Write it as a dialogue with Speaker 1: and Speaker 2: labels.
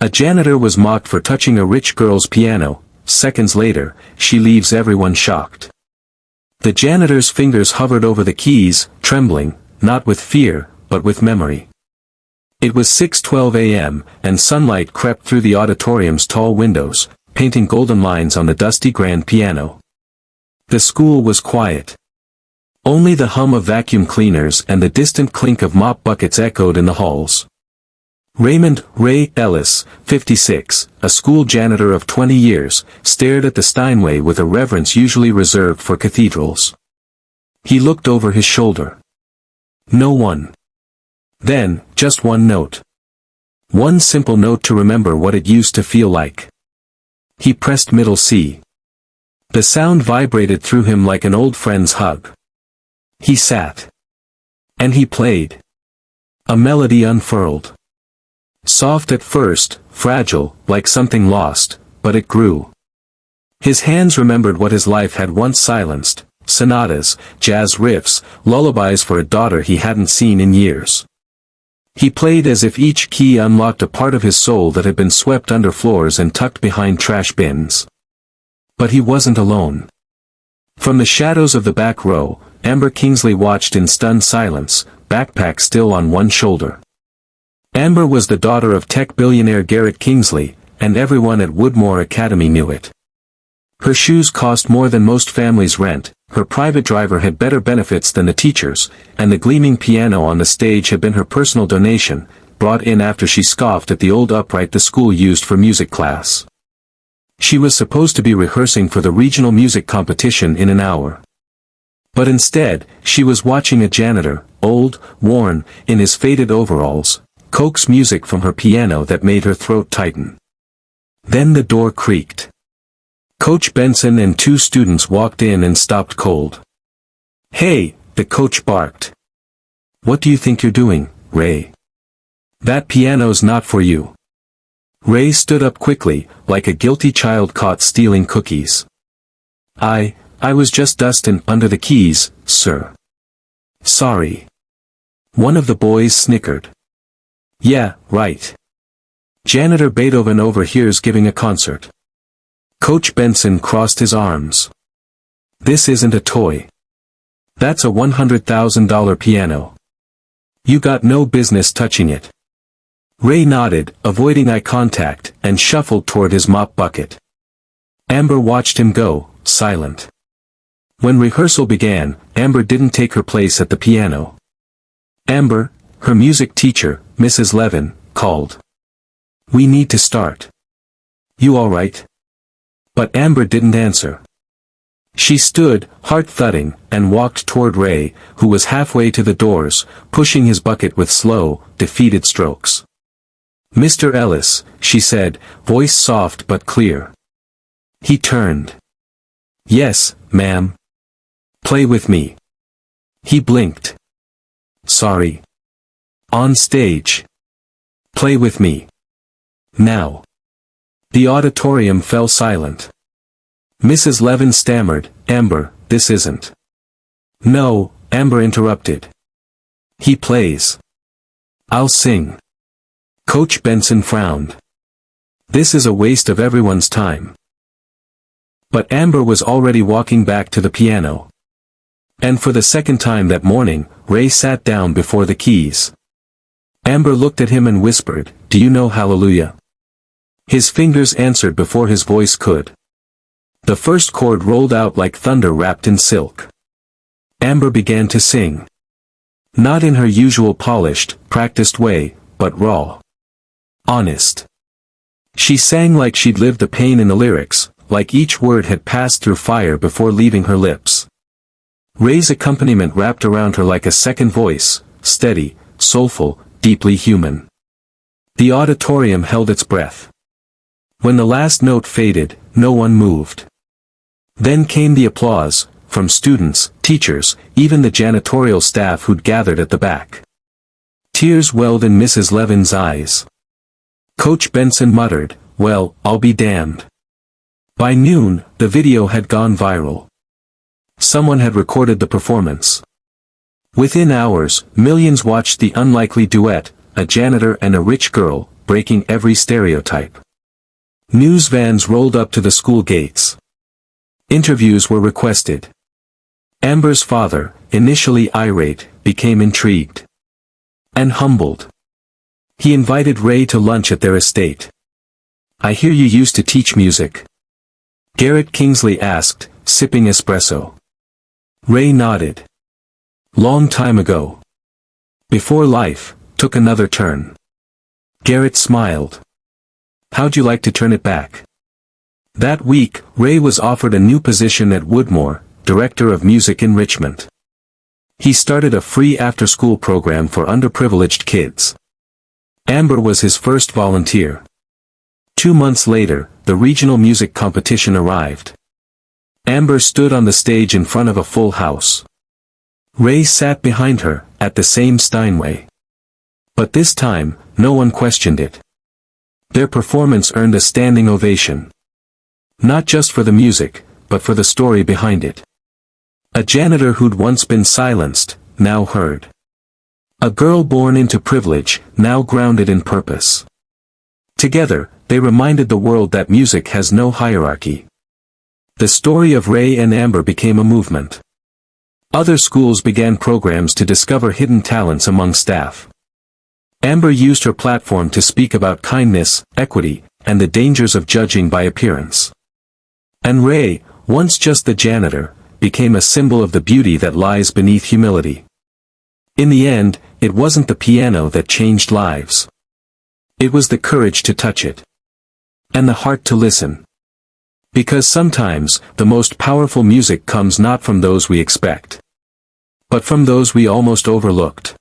Speaker 1: A janitor was mocked for touching a rich girl's piano. Seconds later, she leaves everyone shocked. The janitor's fingers hovered over the keys, trembling, not with fear, but with memory. It was 6:12 a.m., and sunlight crept through the auditorium's tall windows, painting golden lines on the dusty grand piano. The school was quiet. Only the hum of vacuum cleaners and the distant clink of mop buckets echoed in the halls. Raymond Ray Ellis, 56, a school janitor of 20 years, stared at the Steinway with a reverence usually reserved for cathedrals. He looked over his shoulder. No one. Then, just one note. One simple note to remember what it used to feel like. He pressed middle C. The sound vibrated through him like an old friend's hug. He sat. And he played. A melody unfurled. Soft at first, fragile, like something lost, but it grew. His hands remembered what his life had once silenced: sonatas, jazz riffs, lullabies for a daughter he hadn't seen in years. He played as if each key unlocked a part of his soul that had been swept under floors and tucked behind trash bins. But he wasn't alone. From the shadows of the back row, Amber Kingsley watched in stunned silence, backpack still on one shoulder. Amber was the daughter of tech billionaire Garrett Kingsley, and everyone at Woodmore Academy knew it. Her shoes cost more than most families' rent, her private driver had better benefits than the teachers, and the gleaming piano on the stage had been her personal donation, brought in after she scoffed at the old upright the school used for music class. She was supposed to be rehearsing for the regional music competition in an hour. But instead, she was watching a janitor, old, worn, in his faded overalls, coax music from her piano that made her throat tighten. Then the door creaked. Coach Benson and two students walked in and stopped cold. "Hey," the coach barked. "What do you think you're doing, Ray? That piano's not for you." Ray stood up quickly, like a guilty child caught stealing cookies. I was just dustin' under the keys, sir." "Sorry." One of the boys snickered. "Yeah, right. Janitor Beethoven overhears giving a concert." Coach Benson crossed his arms. "This isn't a toy. That's a $100,000 piano. You got no business touching it." Ray nodded, avoiding eye contact, and shuffled toward his mop bucket. Amber watched him go, silent. When rehearsal began, Amber didn't take her place at the piano. Amber, her music teacher, Mrs. Levin, called. "We need to start. You all right?" But Amber didn't answer. She stood, heart thudding, and walked toward Ray, who was halfway to the doors, pushing his bucket with slow, defeated strokes. "Mr. Ellis," she said, voice soft but clear. He turned. "Yes, ma'am." "Play with me." He blinked. "Sorry." "On stage." "Play with me. Now." The auditorium fell silent. Mrs. Levin stammered, "Amber, this isn't." "No," Amber interrupted. "He plays. I'll sing." Coach Benson frowned. "This is a waste of everyone's time." But Amber was already walking back to the piano. And for the second time that morning, Ray sat down before the keys. Amber looked at him and whispered, "Do you know Hallelujah?" His fingers answered before his voice could. The first chord rolled out like thunder wrapped in silk. Amber began to sing. Not in her usual polished, practiced way, but raw. Honest. She sang like she'd lived the pain in the lyrics, like each word had passed through fire before leaving her lips. Ray's accompaniment wrapped around her like a second voice, steady, soulful, deeply human. The auditorium held its breath. When the last note faded, no one moved. Then came the applause, from students, teachers, even the janitorial staff who'd gathered at the back. Tears welled in Mrs. Levin's eyes. Coach Benson muttered, "Well, I'll be damned." By noon, the video had gone viral. Someone had recorded the performance. Within hours, millions watched the unlikely duet, a janitor and a rich girl, breaking every stereotype. News vans rolled up to the school gates. Interviews were requested. Amber's father, initially irate, became intrigued. And humbled. He invited Ray to lunch at their estate. "I hear you used to teach music?" Garrett Kingsley asked, sipping espresso. Ray nodded. "Long time ago. Before life took another turn." Garrett smiled. "How'd you like to turn it back?" That week, Ray was offered a new position at Woodmore, Director of Music Enrichment. He started a free after-school program for underprivileged kids. Amber was his first volunteer. 2 months later, the regional music competition arrived. Amber stood on the stage in front of a full house. Ray sat behind her, at the same Steinway. But this time, no one questioned it. Their performance earned a standing ovation. Not just for the music, but for the story behind it. A janitor who'd once been silenced, now heard. A girl born into privilege, now grounded in purpose. Together, they reminded the world that music has no hierarchy. The story of Ray and Amber became a movement. Other schools began programs to discover hidden talents among staff. Amber used her platform to speak about kindness, equity, and the dangers of judging by appearance. And Ray, once just the janitor, became a symbol of the beauty that lies beneath humility. In the end, it wasn't the piano that changed lives. It was the courage to touch it. And the heart to listen. Because sometimes, the most powerful music comes not from those we expect, but from those we almost overlooked.